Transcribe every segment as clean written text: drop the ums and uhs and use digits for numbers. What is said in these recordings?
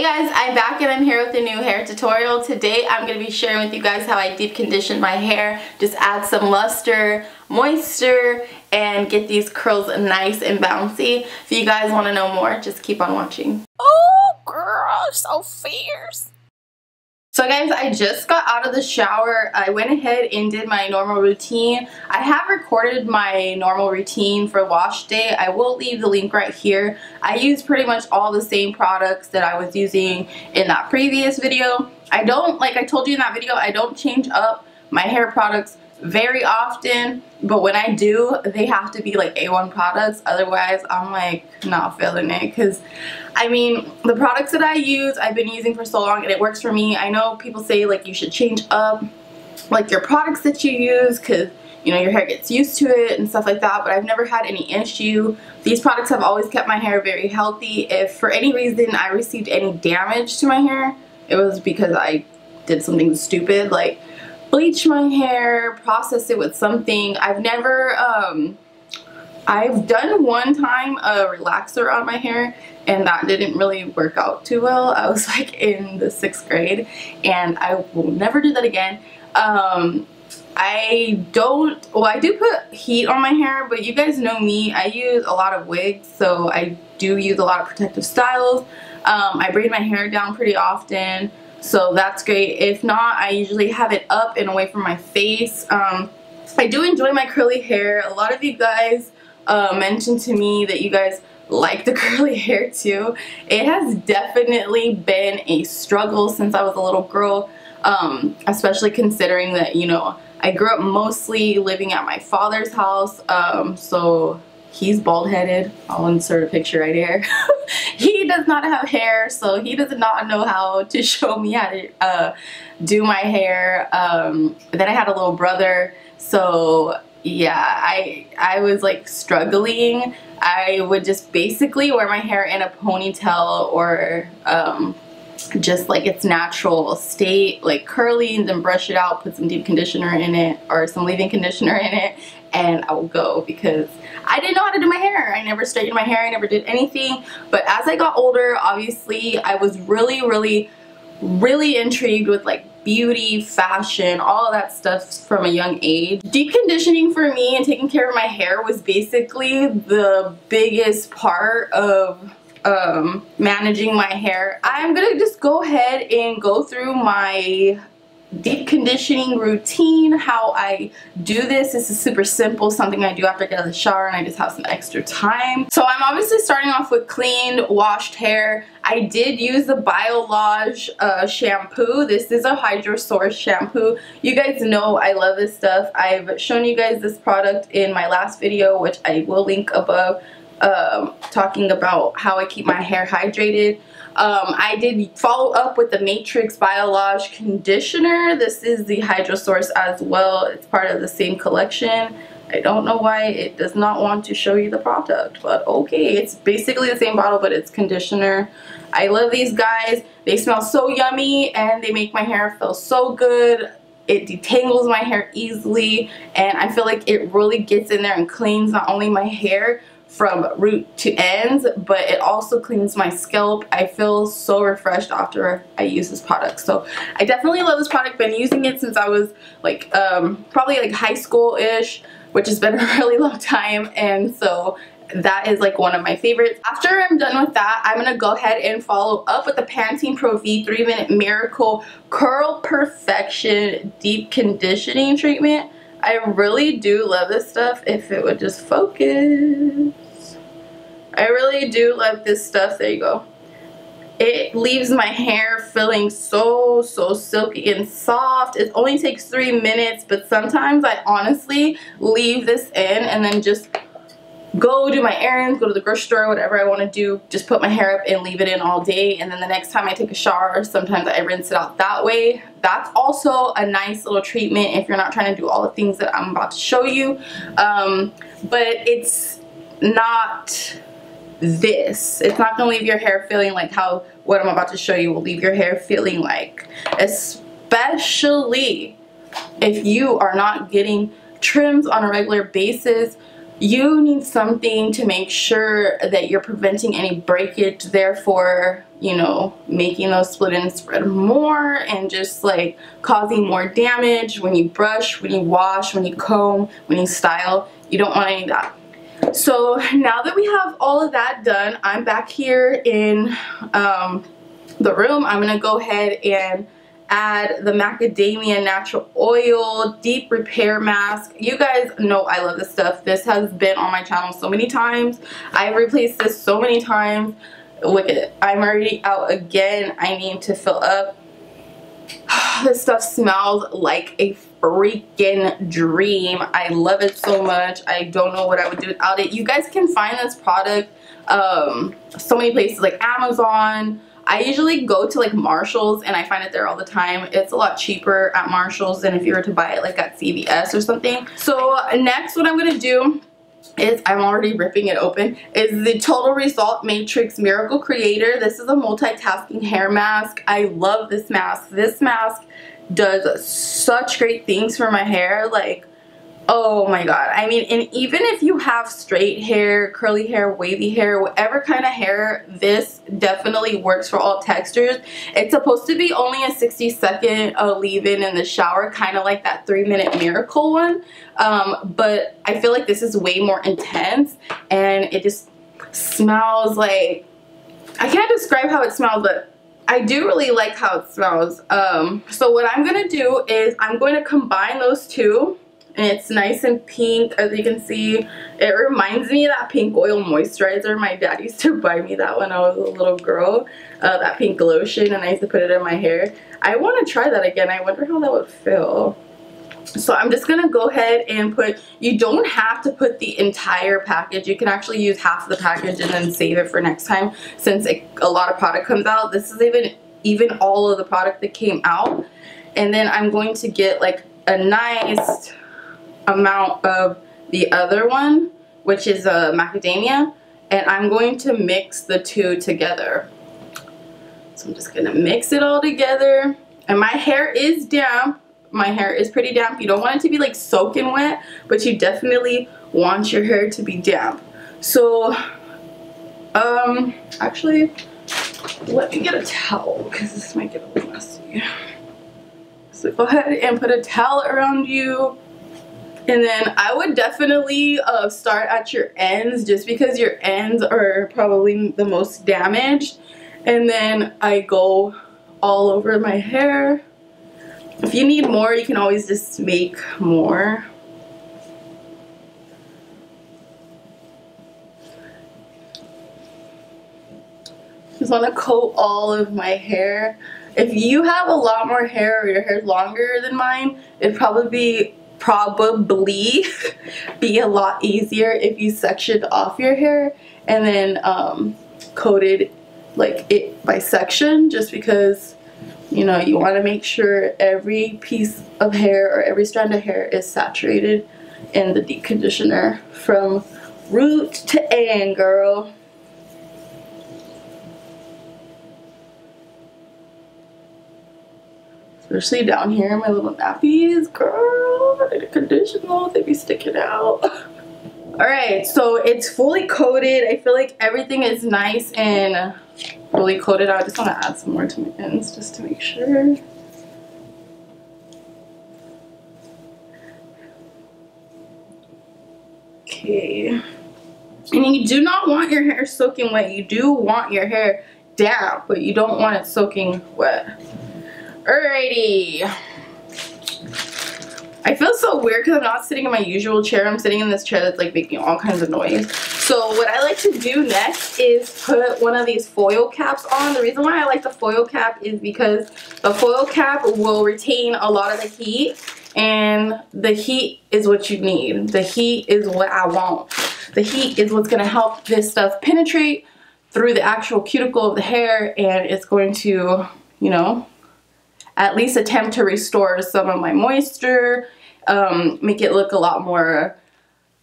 Hey guys, I'm back and I'm here with a new hair tutorial. Today I'm going to be sharing with you guys how I deep condition my hair. Just add some luster, moisture, and get these curls nice and bouncy. If you guys want to know more, just keep on watching. Oh girl, so fierce. So guys, I just got out of the shower. I went ahead and did my normal routine. I have recorded my normal routine for wash day. I will leave the link right here. I use pretty much all the same products that I was using in that previous video. I don't, like I told you in that video, I don't change up my hair products very often, but when I do, they have to be like A1 products. Otherwise, I'm like not feeling it, because I mean, the products that I use, I've been using for so long and it works for me. I know people say like you should change up like your products that you use, because you know your hair gets used to it and stuff like that, but I've never had any issue. These products have always kept my hair very healthy. If for any reason I received any damage to my hair, it was because I did something stupid, like bleach my hair, process it with something. I've never, I've done one time a relaxer on my hair and that didn't really work out too well. I was like in the 6th grade and I will never do that again. I do put heat on my hair, but you guys know me, I use a lot of wigs, so I do use a lot of protective styles. I braid my hair down pretty often, so that's great. If not, I usually have it up and away from my face. I do enjoy my curly hair. A lot of you guys mentioned to me that you guys like the curly hair too. It has definitely been a struggle since I was a little girl, especially considering that, you know, I grew up mostly living at my father's house, so he's bald-headed. I'll insert a picture right here. He does not have hair, so he does not know how to show me how to do my hair. Then I had a little brother, so yeah, I was like struggling. I would just basically wear my hair in a ponytail or just like its natural state, like curly, and then brush it out, put some deep conditioner in it or some leave-in conditioner in it, and I will go, because I didn't know how to do my hair. I never straightened my hair, I never did anything. But as I got older, obviously I was really intrigued with like beauty, fashion, all of that stuff from a young age. Deep conditioning for me and taking care of my hair was basically the biggest part of managing my hair. I'm gonna just go ahead and go through my deep conditioning routine, how I do this. This is super simple, something I do after I get out of the shower and I just have some extra time. So I'm obviously starting off with cleaned, washed hair. I did use the Biolage shampoo. This is a Hydro Source shampoo. You guys know I love this stuff. I've shown you guys this product in my last video, which I will link above, talking about how I keep my hair hydrated. I did follow up with the Matrix Biolage conditioner. This is the Hydro Source as well. It's part of the same collection. I don't know why it does not want to show you the product, but okay, it's basically the same bottle, but it's conditioner. I love these guys. They smell so yummy and they make my hair feel so good. It detangles my hair easily, and I feel like it really gets in there and cleans not only my hair from root to ends, but it also cleans my scalp. I feel so refreshed after I use this product. So I definitely love this product. Been using it since I was like probably like high school-ish, which has been a really long time, and so that is like one of my favorites. After I'm done with that, I'm gonna go ahead and follow up with the Pantene Pro V 3-Minute Miracle Curl Perfection Deep Conditioning Treatment. I really do love this stuff. If it would just focus. I really do love this stuff. There you go. It leaves my hair feeling so silky and soft. It only takes 3 minutes, but sometimes I honestly leave this in and then just go do my errands, go to the grocery store, whatever I want to do, just put my hair up and leave it in all day, and then the next time I take a shower, sometimes I rinse it out that way. That's also a nice little treatment if you're not trying to do all the things that I'm about to show you, but it's not this. It's not going to leave your hair feeling like how what I'm about to show you will leave your hair feeling like, especially if you are not getting trims on a regular basis. you need something to make sure that you're preventing any breakage, therefore, you know, making those split ends spread more and just like causing more damage when you brush, when you wash, when you comb, when you style. You don't want any of that. So now that we have all of that done, I'm back here in the room. I'm gonna go ahead and add the Macadamia natural oil deep repair mask. You guys know I love this stuff. This has been on my channel so many times. I've replaced this so many times. Look at it, I'm already out again. I need to fill up. This stuff smells like a freaking dream. I love it so much. I don't know what I would do without it. You guys can find this product so many places like Amazon. I usually go to like Marshall's and I find it there all the time. It's a lot cheaper at Marshall's than if you were to buy it like at CVS or something. So next what I'm going to do is, I'm already ripping it open, is the Total Result Matrix Miracle Creator. This is a multitasking hair mask. I love this mask. This mask does such great things for my hair. Like, oh my god. I mean, and even if you have straight hair, curly hair, wavy hair, whatever kind of hair, this definitely works for all textures. It's supposed to be only a 60-second leave-in in the shower, kind of like that 3-minute Miracle one. But I feel like this is way more intense, and it just smells like, I can't describe how it smells, but I do really like how it smells. So what I'm going to do is I'm going to combine those two. And it's nice and pink, as you can see. It reminds me of that pink oil moisturizer. My dad used to buy me that when I was a little girl. That pink lotion, and I used to put it in my hair. I want to try that again. I wonder how that would feel. So I'm just going to go ahead and put, you don't have to put the entire package. You can actually use half the package and then save it for next time, since a lot of product comes out. This is even all of the product that came out. And then I'm going to get like a nice amount of the other one, which is a macadamia, and I'm going to mix the two together. So I'm just gonna mix it all together. And my hair is damp. My hair is pretty damp. You don't want it to be like soaking wet, but you definitely want your hair to be damp. So actually, let me get a towel because this might get a little messy. So go ahead and put a towel around you. And then I would definitely start at your ends, just because your ends are probably the most damaged. And then I go all over my hair. If you need more, you can always just make more. Just want to coat all of my hair. If you have a lot more hair, or your hair's longer than mine, it'd probably be a lot easier if you sectioned off your hair and then coated like it by section, just because, you know, you want to make sure every piece of hair or every strand of hair is saturated in the deep conditioner from root to end, girl. Especially down here, my little nappies, girl. I need to condition those, they be sticking out. Alright, so it's fully coated. I feel like everything is nice and fully coated. I just want to add some more to my ends just to make sure. Okay. And you do not want your hair soaking wet. You do want your hair damp, but you don't want it soaking wet. Alrighty. I feel so weird because I'm not sitting in my usual chair. I'm sitting in this chair that's like making all kinds of noise. So what I like to do next is put one of these foil caps on. The reason why I like the foil cap is because the foil cap will retain a lot of the heat, and the heat is what you need. The heat is what I want. The heat is what's going to help this stuff penetrate through the actual cuticle of the hair, and it's going to, you know, at least attempt to restore some of my moisture, make it look a lot more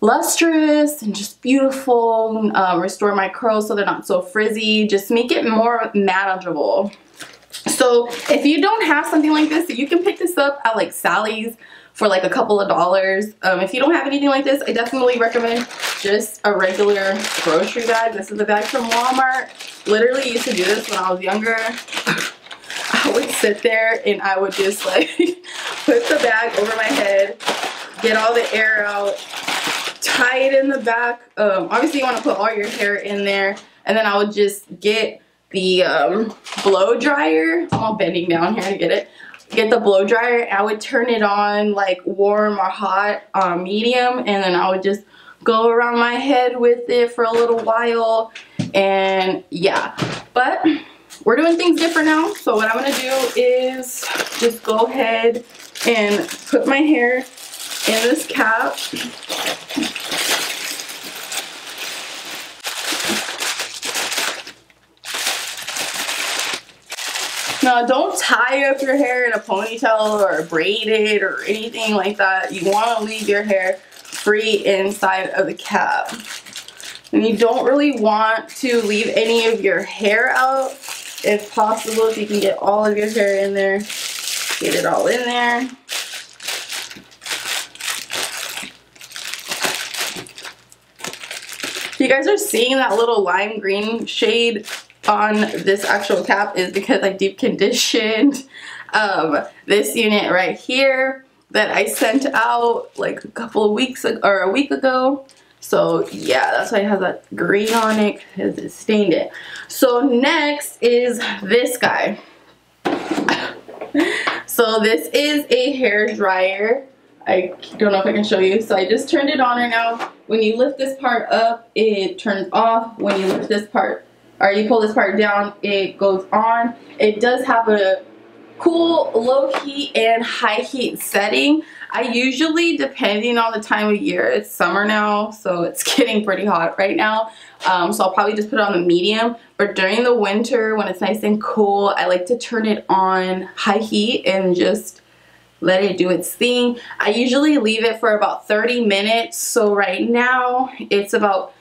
lustrous and just beautiful, restore my curls so they're not so frizzy, just make it more manageable. So if you don't have something like this, you can pick this up at like Sally's for like a couple of dollars. If you don't have anything like this, I definitely recommend just a regular grocery bag. This is a bag from Walmart. Literally used to do this when I was younger. I would sit there and I would just like put the bag over my head, get all the air out, tie it in the back. Obviously you want to put all your hair in there, and then I would just get the blow dryer. I'm all bending down here to get it. Get the blow dryer. I would turn it on like warm or hot, medium, and then I would just go around my head with it for a little while. And yeah, but we're doing things different now. So what I'm gonna do is just go ahead and put my hair in this cap. Now, don't tie up your hair in a ponytail or braid it or anything like that. You want to leave your hair free inside of the cap. And you don't really want to leave any of your hair out. If possible, if you can get all of your hair in there, get it all in there. If you guys are seeing that little lime green shade on this actual cap, is because I deep conditioned this unit right here that I sent out like a couple of weeks ago, or a week ago. So yeah, that's why it has that green on it, because it stained it. So next is this guy. So this is a hair dryer. I don't know if I can show you. So I just turned it on right now. When you lift this part up, it turns off. When you lift this part, or you pull this part down, it goes on. It does have a cool low heat and high heat setting. I usually, depending on the time of year, it's summer now, so it's getting pretty hot right now. So I'll probably just put it on the medium. But during the winter, when it's nice and cool, I like to turn it on high heat and just let it do its thing. I usually leave it for about 30 minutes. So right now, it's about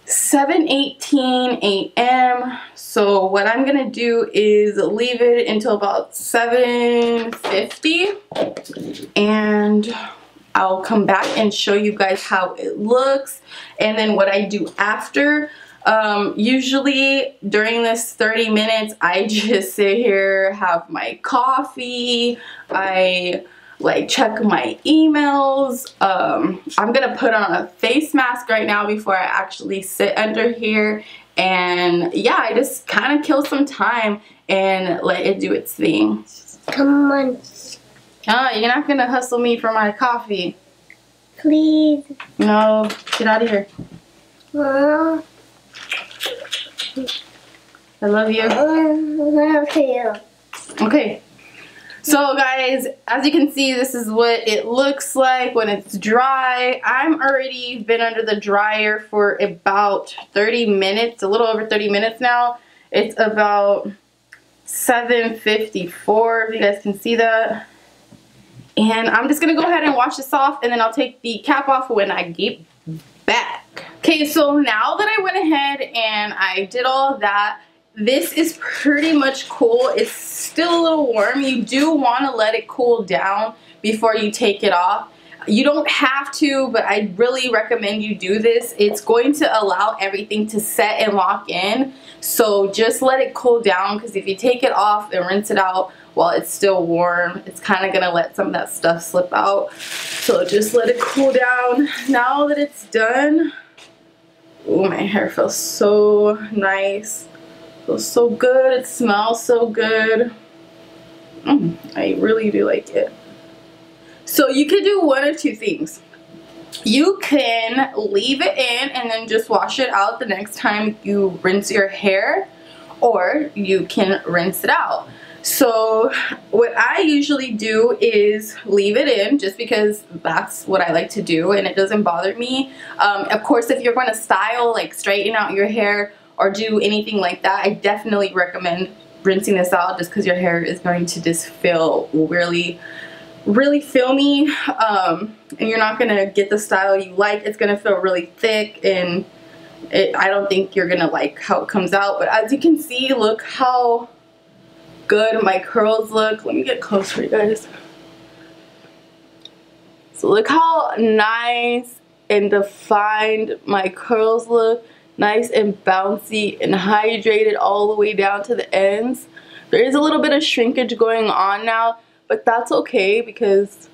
7:18 a.m. So what I'm gonna do is leave it until about 7:50, and I'll come back and show you guys how it looks and then what I do after. Usually during this 30 minutes, I just sit here, have my coffee, I like check my emails. I'm gonna put on a face mask right now before I actually sit under here, and yeah, I just kind of kill some time and let it do its thing. Come on. Oh, you're not gonna hustle me for my coffee. Please. No, get out of here. I love you. Love you. Okay. So guys, as you can see, this is what it looks like when it's dry. I'm already been under the dryer for about 30 minutes, a little over 30 minutes now. It's about 7:54, if you guys can see that. And I'm just gonna go ahead and wash this off, and then I'll take the cap off when I get back. Okay, so now that I went ahead and I did all of that, this is pretty much cool. It's still a little warm. You do want to let it cool down before you take it off. You don't have to, but I really recommend you do this. It's going to allow everything to set and lock in. So just let it cool down, because if you take it off and rinse it out while it's still warm, it's kind of going to let some of that stuff slip out. So just let it cool down. Now that it's done, oh, my hair feels so nice. Feels so good. It smells so good. I really do like it. So you could do one or two things. You can leave it in and then just wash it out the next time you rinse your hair, or you can rinse it out. So what I usually do is leave it in, just because that's what I like to do and it doesn't bother me. Of course, if you're going to style, like straighten out your hair or do anything like that, I definitely recommend rinsing this out, just because your hair is going to just feel really filmy, and you're not going to get the style you like. It's going to feel really thick, and I don't think you're going to like how it comes out. But as you can see, look how good my curls look. Let me get close for you guys. So look how nice and defined my curls look. Nice and bouncy and hydrated all the way down to the ends. There is a little bit of shrinkage going on now, but that's okay because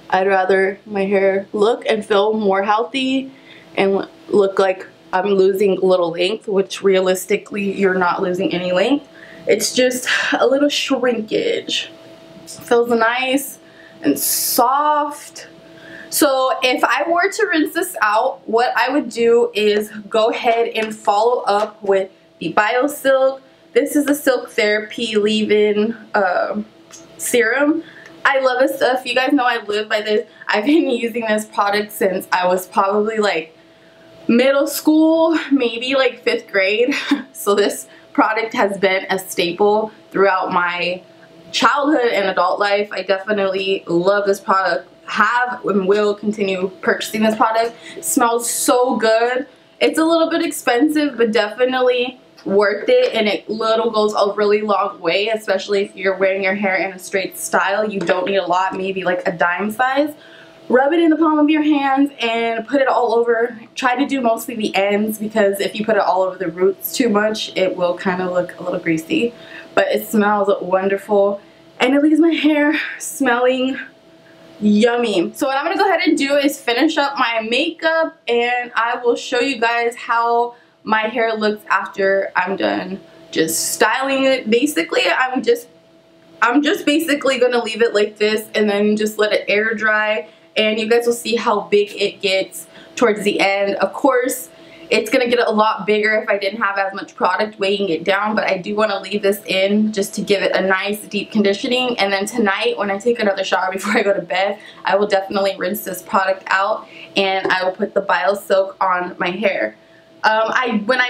I'd rather my hair look and feel more healthy and look like I'm losing a little length, which realistically you're not losing any length. It's just a little shrinkage. Feels nice and soft. So if I were to rinse this out, what I would do is go ahead and follow up with the BioSilk. This is the Silk Therapy Leave-In Serum. I love this stuff. You guys know I live by this. I've been using this product since I was probably like middle school, maybe like 5th grade. So this product has been a staple throughout my childhood and adult life. I definitely love this product. Have and will continue purchasing this product. It smells so good. It's a little bit expensive, but definitely worth it, and it goes a really long way, especially if you're wearing your hair in a straight style. You don't need a lot, maybe like a dime size. Rub it in the palm of your hands and put it all over. Try to do mostly the ends, because if you put it all over the roots too much, it will kind of look a little greasy. But it smells wonderful, and it leaves my hair smelling yummy. So what I'm gonna go ahead and do is finish up my makeup, and I will show you guys how my hair looks after I'm done just styling it. Basically, I'm just basically gonna leave it like this and then just let it air dry, and you guys will see how big it gets towards the end. Of course, it's gonna get a lot bigger if I didn't have as much product weighing it down, but I do want to leave this in just to give it a nice deep conditioning. And then tonight, when I take another shower before I go to bed, I will definitely rinse this product out, and I will put the BioSilk on my hair. When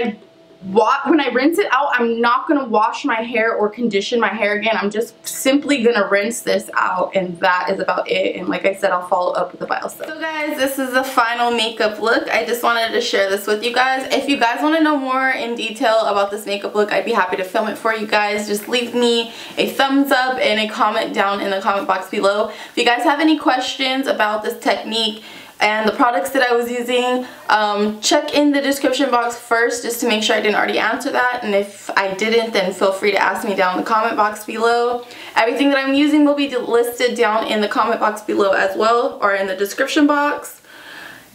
I rinse it out, I'm not going to wash my hair or condition my hair again. I'm just simply going to rinse this out, and that is about it. And like I said, I'll follow up with the BioSilk. So guys, this is the final makeup look. I just wanted to share this with you guys. If you guys want to know more in detail about this makeup look, I'd be happy to film it for you guys. Just leave me a thumbs up and a comment down in the comment box below. If you guys have any questions about this technique and the products that I was using, check in the description box first just to make sure I didn't already answer that, and if I didn't, then feel free to ask me down in the comment box below. Everything that I'm using will be listed down in the comment box below as well, or in the description box.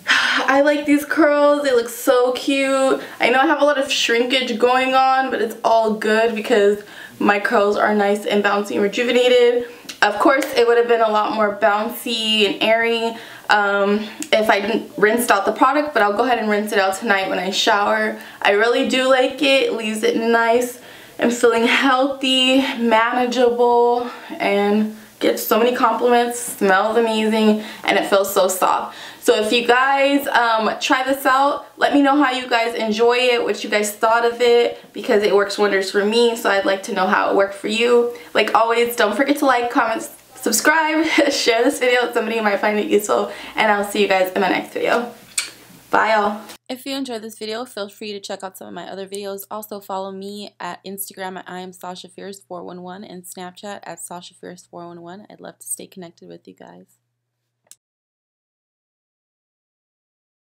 I like these curls. They look so cute. I know I have a lot of shrinkage going on, but it's all good because my curls are nice and bouncy and rejuvenated. Of course, it would have been a lot more bouncy and airy if I didn't rinse out the product, but I'll go ahead and rinse it out tonight when I shower. I really do like it. It leaves it nice and feeling healthy, manageable, and gets so many compliments. Smells amazing, and it feels so soft. So if you guys try this out, let me know how you guys enjoy it, what you guys thought of it, because it works wonders for me, so I'd like to know how it worked for you. Like always, don't forget to like, comment, subscribe, share this video with somebody who might find it useful, and I'll see you guys in my next video. Bye y'all. If you enjoyed this video, feel free to check out some of my other videos. Also follow me at Instagram at IamSashaFierce411 and Snapchat at SashaFierce411. I'd love to stay connected with you guys.